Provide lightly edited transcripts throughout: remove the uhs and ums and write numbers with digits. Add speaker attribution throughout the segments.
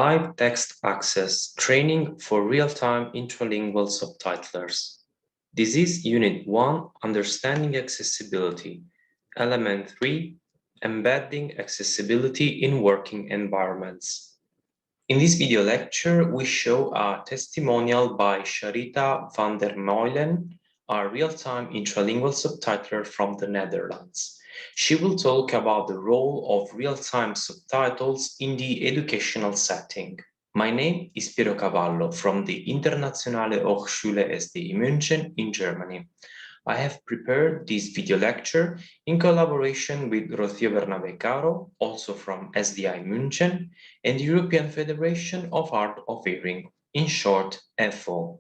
Speaker 1: Live Text Access Training for Real-Time Intralingual Subtitlers. This is Unit 1, Understanding Accessibility, Element 3, Embedding Accessibility in Working Environments. In this video lecture, we show a testimonial by Charita van der Meulen, a real-time intralingual subtitler from the Netherlands. She will talk about the role of real-time subtitles in the educational setting. My name is Piero Cavallo from the Internationale Hochschule SDI München in Germany. I have prepared this video lecture in collaboration with Rocío Bernabé Caro, also from SDI München, and the European Federation of Art of Hearing, in short, EFO.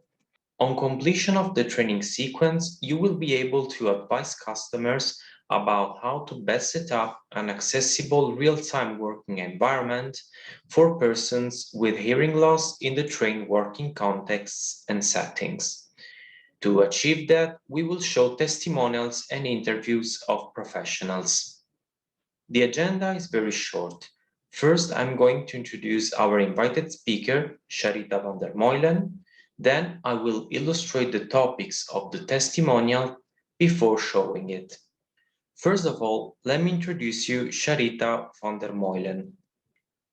Speaker 1: On completion of the training sequence, you will be able to advise customers about how to best set up an accessible real-time working environment for persons with hearing loss in the trained working contexts and settings. To achieve that, we will show testimonials and interviews of professionals. The agenda is very short. First, I'm going to introduce our invited speaker, Charita van der Meulen. Then I will illustrate the topics of the testimonial before showing it. First of all, let me introduce you Charita van der Meulen.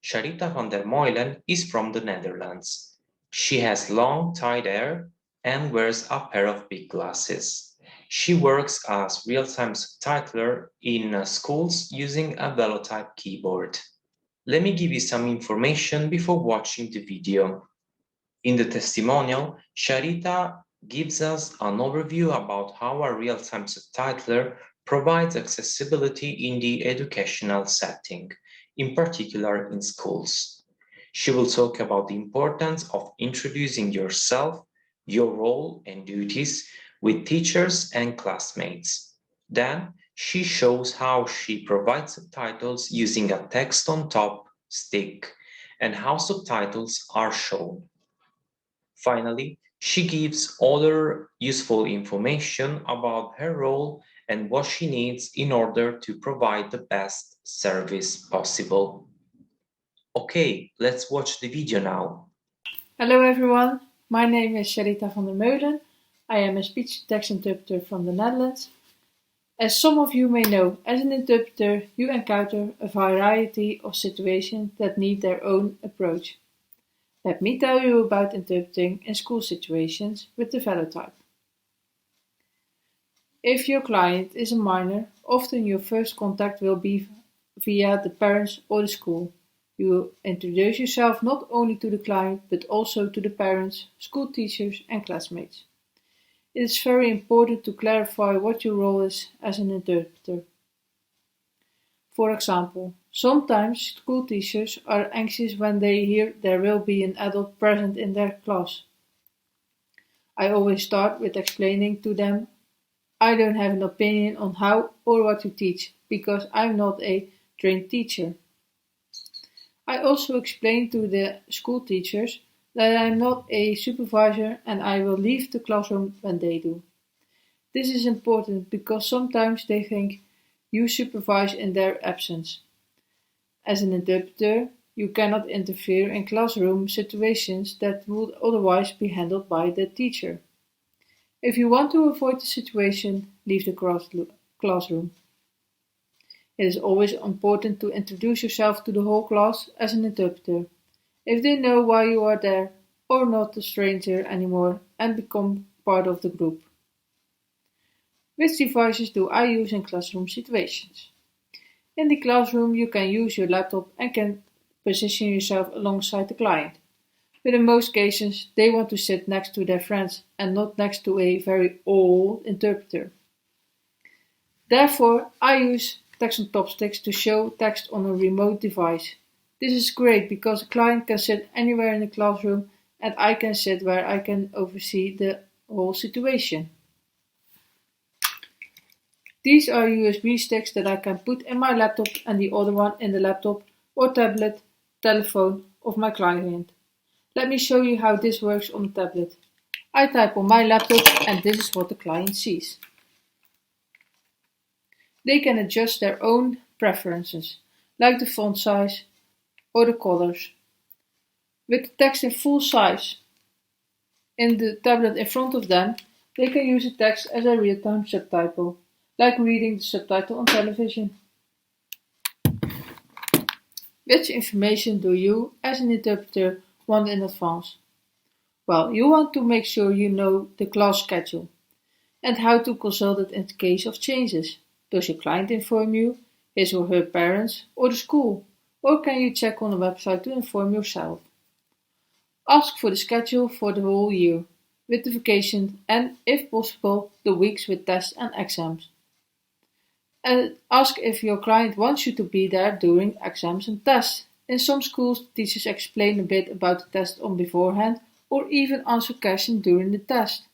Speaker 1: Charita van der Meulen is from the Netherlands. She has long tied hair and wears a pair of big glasses. She works as real-time subtitler in schools using a Velotype keyboard. Let me give you some information before watching the video. In the testimonial, Charita gives us an overview about how a real-time subtitler provides accessibility in the educational setting, in particular in schools. She will talk about the importance of introducing yourself, your role and duties with teachers and classmates. Then, she shows how she provides subtitles using a text-on-top stick and how subtitles are shown. Finally, she gives other useful information about her role and what she needs in order to provide the best service possible. Okay, let's watch the video now.
Speaker 2: Hello everyone, my name is Charita van der Meulen. I am a speech-to-text interpreter from the Netherlands. As some of you may know, as an interpreter you encounter a variety of situations that need their own approach. Let me tell you about interpreting in school situations with the Velotype. If your client is a minor, often your first contact will be via the parents or the school. You introduce yourself not only to the client but also to the parents, school teachers and classmates. It is very important to clarify what your role is as an interpreter. For example, sometimes school teachers are anxious when they hear there will be an adult present in their class. I always start with explaining to them I don't have an opinion on how or what to teach because I'm not a trained teacher. I also explain to the school teachers that I'm not a supervisor and I will leave the classroom when they do. This is important because sometimes they think you supervise in their absence. As an interpreter, you cannot interfere in classroom situations that would otherwise be handled by the teacher. If you want to avoid the situation, leave the classroom. It is always important to introduce yourself to the whole class as an interpreter, if they know why you are there or not a stranger anymore and become part of the group. Which devices do I use in classroom situations? In the classroom you can use your laptop and can position yourself alongside the client. But in most cases they want to sit next to their friends and not next to a very old interpreter. Therefore, I use text-on-top sticks to show text on a remote device. This is great because a client can sit anywhere in the classroom and I can sit where I can oversee the whole situation. These are USB sticks that I can put in my laptop and the other one in the laptop or tablet, telephone of my client. Let me show you how this works on the tablet. I type on my laptop and this is what the client sees. They can adjust their own preferences, like the font size or the colors. With the text in full size in the tablet in front of them, they can use the text as a real-time subtitle, like reading the subtitle on television. Which information do you, as an interpreter, want in advance? Well, you want to make sure you know the class schedule and how to consult it in case of changes. Does your client inform you, his or her parents, or the school? Or can you check on the website to inform yourself? Ask for the schedule for the whole year, with the vacations and, if possible, the weeks with tests and exams. And ask if your client wants you to be there during exams and tests. In some schools, teachers explain a bit about the test on beforehand or even answer questions during the test.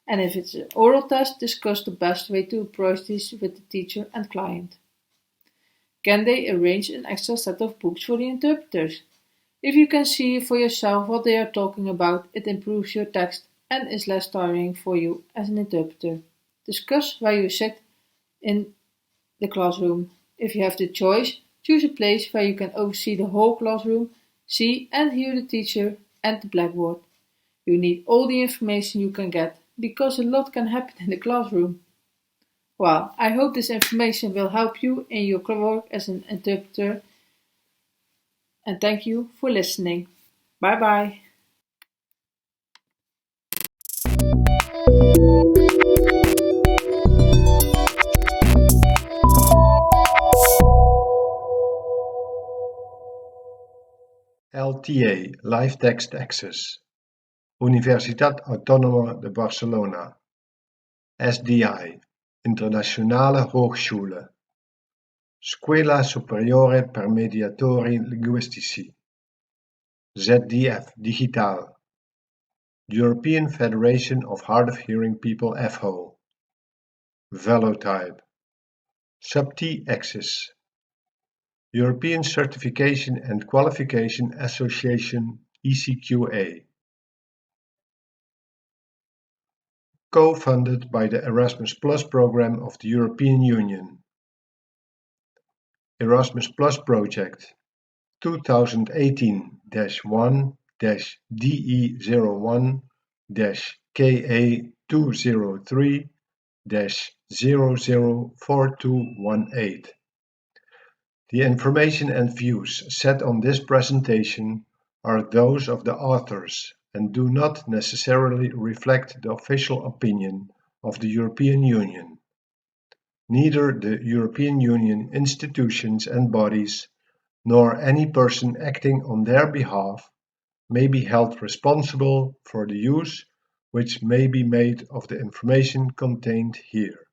Speaker 2: And if it's an oral test, discuss the best way to approach this with the teacher and client. Can they arrange an extra set of books for the interpreters? If you can see for yourself what they are talking about, it improves your text and is less tiring for you as an interpreter. Discuss where you sit in the classroom. If you have the choice, choose a place where you can oversee the whole classroom, see and hear the teacher and the blackboard. You need all the information you can get, because a lot can happen in the classroom. Well, I hope this information will help you in your work as an interpreter, and thank you for listening. Bye bye.
Speaker 3: LTA Live Text Access, Universitat Autónoma de Barcelona, SDI, Internationale Hochschule, Scuola Superiore per Mediatori Linguistici, ZDF Digital, European Federation of Hard of Hearing People FHO, Velotype, SUBT Access, European Certification and Qualification Association ECQA. Co-funded by the Erasmus Plus program of the European Union. Erasmus Plus project 2018-1-DE01-KA203-004218. The information and views set on this presentation are those of the authors and do not necessarily reflect the official opinion of the European Union. Neither the European Union institutions and bodies, nor any person acting on their behalf, may be held responsible for the use which may be made of the information contained here.